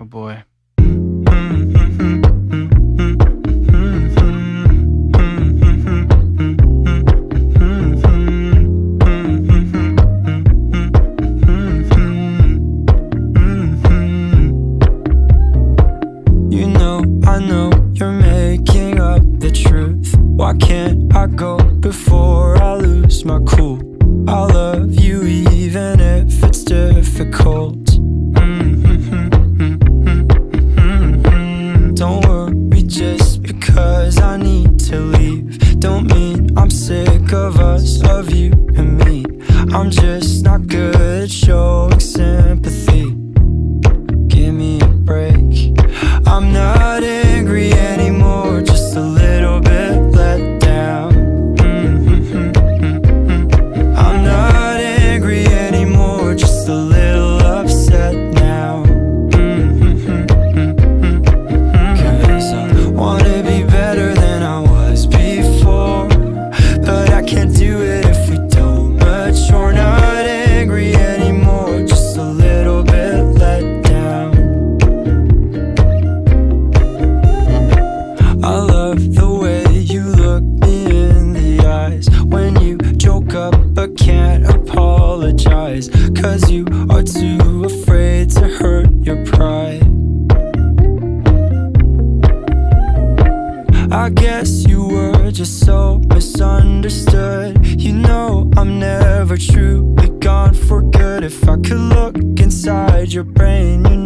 Oh boy. You know, I know you're making up the truth. Why can't I go before I lose my cool? I love you even if it's difficult. Don't worry just because I need to leave. Don't mean I'm sick of us, of you and me. I'm just not good at showing sympathy. Give me a break. I'm not angry anymore, just a little bit let down. I'm not angry anymore, just a little upset now. Cause I wanna be better than I was before, but I can't do it if we don't mature. Not angry anymore, just a little bit let down. I love the way you look me in the eyes when you joke up but can't apologize, cause you are too afraid to hurt your pride. I guess you were just so misunderstood. You know I'm never truly gone for good. If I could look inside your brain, you